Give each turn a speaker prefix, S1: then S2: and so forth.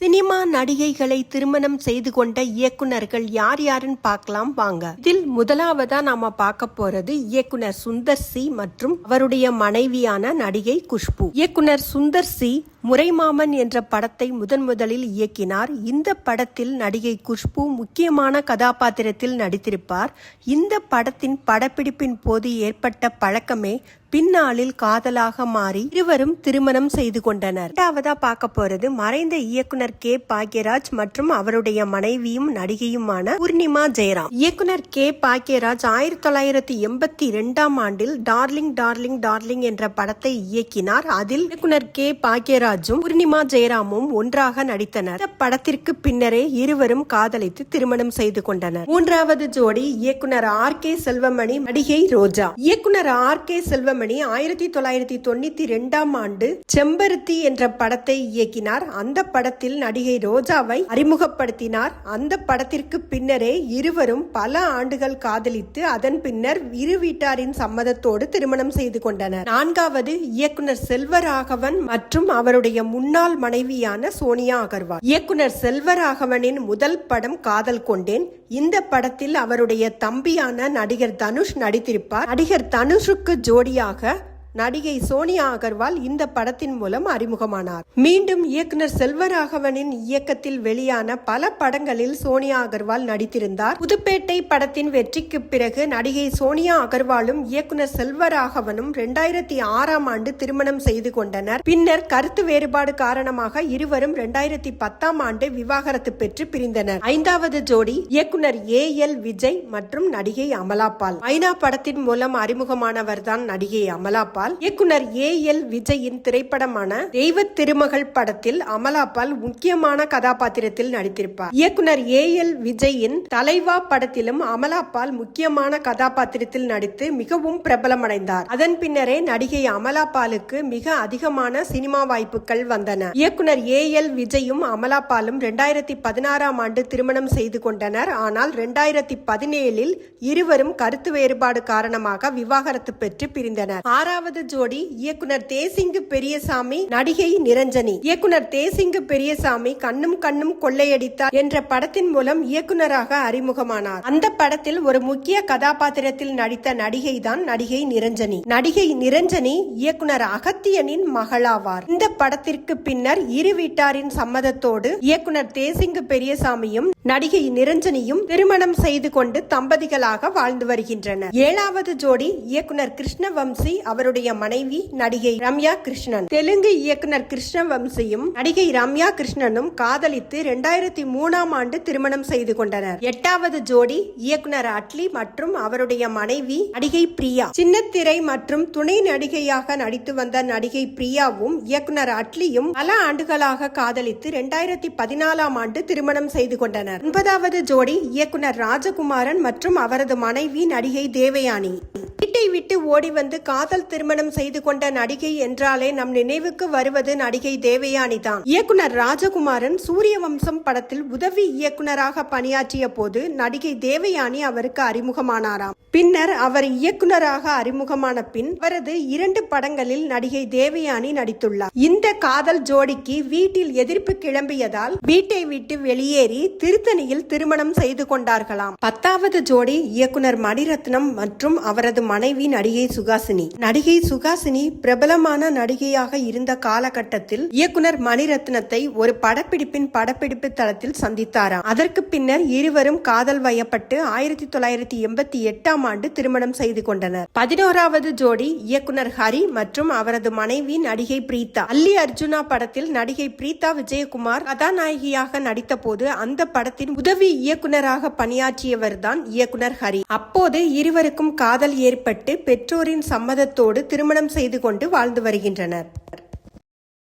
S1: Cinema நடிகைகளை திருமணம் செய்து கொண்ட இயக்குனர்கள் யார் யாருன்னு பார்க்கலாம் வாங்க. இதில் முதலாவதா நாம பார்க்க போறது இயக்குனர் சுந்தர் சி மற்றும் அவருடைய மனைவியான நடிகை குஷ்பு. இயக்குனர் சுந்தர் சி முறைமாமன் என்ற படத்தை முதலில் இயக்கினார். இந்த படத்தில் நடிகை குஷ்பு முக்கியமான கதாபாத்திரத்தில் நடித்திருப்பார். இந்த படத்தின் படப்பிடிப்பின் போது ஏற்பட்ட பழக்கமே பின்னாளில் காதலாக மாறி இருவரும் திருமணம் செய்து கொண்டனர். இரண்டாவதா பார்க்க போறது மறைந்த இயக்குனர் கே பாக்யராஜ் மற்றும் அவருடைய மனைவியும் நடிகையுமான பூர்ணிமா ஜெயராம். இயக்குனர் கே பாக்யராஜ் 1982 ஆண்டில் டார்லிங் டார்லிங் டார்லிங் என்ற படத்தை இயக்கினார். அதில் இயக்குனர் கே பாக்யராஜும் பூர்ணிமா ஜெயராமும் ஒன்றாக நடித்தனர். இந்த படத்திற்கு பின்னரே இருவரும் காதலித்து திருமணம் செய்து கொண்டனர். மூன்றாவது ஜோடி இயக்குனர் ஆர் கே செல்வமணி, நடிகை ரோஜா. இயக்குனர் ஆர் கே செல்வமணி 1992 ஆண்டு செம்பருத்தி என்ற படத்தை இயக்கினார். அந்த படத்தில் நடிகை ரோஜாவை அறிமுகப்படுத்தினார். அந்த படத்திற்கு பின்னரே இருவரும் பல ஆண்டுகள் காதலித்து அதன் பின்னர் இரு வீட்டாரின் சம்மதத்தோடு திருமணம் செய்து கொண்டனர். நான்காவது இயக்குனர் செல்வராகவன் மற்றும் அவருடைய முன்னாள் மனைவியான சோனியா அகர்வால். இயக்குனர் செல்வராகவனின் முதல் படம் காதல் கொண்டேன். இந்த படத்தில் அவருடைய தம்பியான நடிகர் தனுஷ் நடித்திருப்பார். நடிகர் தனுஷுக்கு ஜோடியாக நடிகை சோனியா அகர்வால் இந்த படத்தின் மூலம் அறிமுகமானார். மீண்டும் இயக்குனர் செல்வராகவனின் இயக்கத்தில் வெளியான பல படங்களில் சோனியா அகர்வால் நடித்திருந்தார். புதுப்பேட்டை படத்தின் வெற்றிக்கு பிறகு நடிகை சோனியா அகர்வாலும் இயக்குனர் செல்வராகவனும் 2006 ஆண்டு திருமணம் செய்து கொண்டனர். பின்னர் கருத்து வேறுபாடு காரணமாக இருவரும் 2010 ஆண்டு விவாகரத்து பெற்று பிரிந்தனர். ஐந்தாவது ஜோடி இயக்குனர் AL விஜய் மற்றும் நடிகை அமலாபால். ஐநா படத்தின் மூலம் அறிமுகமானவர்தான் நடிகை அமலாபால். இயக்குனர் AL விஜயின் திரைப்படமான தெய்வ திருமகள் படத்தில் அமலாபால் முக்கியமான கதாபாத்திரத்தில் நடித்திருப்பார். இயக்குனர் AL விஜயின் தலைவா படத்திலும் அமலாபால் முக்கியமான கதாபாத்திரத்தில் நடித்து மிகவும் பிரபலமடைந்தார். அதன் பின்னரே நடிகை அமலாபாலுக்கு மிக அதிகமான சினிமா வாய்ப்புகள் வந்தன. இயக்குனர் AL விஜயும் அமலாபாலும் 2016 ஆண்டு திருமணம் செய்து கொண்டனர். ஆனால் 2017 இருவரும் கருத்து வேறுபாடு காரணமாக விவாகரத்து பெற்று பிரிந்தனர். ஆறாவது ஜோடி இயக்குனர் தேசிங்கு பெரியசாமி, நடிகை நிரஞ்சனி. இயக்குனர் தேசிங்கு பெரியசாமி கண்ணும் கண்ணும் கொள்ளையடித்தார் என்ற படத்தின் மூலம் இயக்குனராக அறிமுகமானார். அந்த படத்தில் ஒரு முக்கிய கதாபாத்திரத்தில் நடித்த நடிகை தான் நடிகை நிரஞ்சனி. நடிகை நிரஞ்சனி இயக்குனர் அகத்தியனின் மகளாவார். இந்த படத்திற்கு பின்னர் இரு வீட்டாரின் சம்மதத்தோடு இயக்குனர் தேசிங்கு பெரியசாமியும் நடிகை நிரஞ்சனியும் திருமணம் செய்து கொண்டு தம்பதிகளாக வாழ்ந்து வருகின்றனர். ஏழாவது ஜோடி இயக்குனர் கிருஷ்ணவம்சி, அவருடைய மனைவி நடிகை ரம்யா கிருஷ்ணன். தெலுங்கு இயக்குனர் கிருஷ்ணவம்சியும் நடிகை ரம்யா கிருஷ்ணனும் காதலித்து 2003 ஆண்டு திருமணம் செய்து கொண்டனர். எட்டாவது ஜோடி இயக்குனர் அட்லி மற்றும் அவருடைய மனைவி நடிகை பிரியா. சின்னத்திரை மற்றும் துணை நடிகையாக நடித்து வந்த நடிகை பிரியாவும் இயக்குனர் அட்லியும் பல ஆண்டுகளாக காதலித்து 2014 ஆண்டு திருமணம் செய்து கொண்டனர். ஒன்பதாவது ஜோடி இயக்குனர் ராஜகுமாரன் மற்றும் அவரது மனைவி நடிகை தேவயானி. வீட்டை விட்டு ஓடி வந்து காதல் திருமணம் செய்து கொண்ட நடிகை என்றாலே நம் நினைவுக்கு வருவது நடிகை தேவயானி தான். இயக்குனர் ராஜகுமாரன் சூரியவம்சம் படத்தில் உதவி இயக்குனராக பணியாற்றிய போது நடிகை தேவயானி அவருக்கு அறிமுகமானாராம். பின்னர் அவர் இயக்குனராக அறிமுகமான பின் அவரது 2 படங்களில் நடிகை தேவயானி நடித்துள்ளார். இந்த காதல் ஜோடிக்கு வீட்டில் எதிர்ப்பு கிளம்பியதால் வீட்டை விட்டு வெளியேறி திருத்தணியில் திருமணம் செய்து கொண்டார்களாம். 10வது ஜோடி இயக்குனர் மணிரத்னம் மற்றும் அவரது மனைவி நடிகை சுகாசினி. நடிகை சுகாசினி பிரபலமான நடிகையாக இருந்த காலகட்டத்தில் இயக்குனர் மணிரத்னத்தை ஒரு படப்பிடிப்பு தளத்தில் சந்தித்தாராம். அதற்கு பின்னர் இருவரும் காதல் வயப்பட்டு 1988 ஆண்டு திருமணம் செய்து கொண்டனர். 11வது ஜோடி இயக்குனர் ஹரி மற்றும் அவரது மனைவி நடிகை பிரீதா. அல்லி அர்ஜுனா படத்தில் நடிகை பிரீதா விஜயகுமார் கதாநாயகியாக நடித்த போது அந்த படத்தின் உதவி இயக்குனராக பணியாற்றியவர் தான் இயக்குனர் ஹரி. அப்போது இருவருக்கும் காதல் ஏற்பட்டு பெற்றோரின் சம்மதத்தோடு திருமணம் செய்து கொண்டு வாழ்ந்து வருகின்றனர்.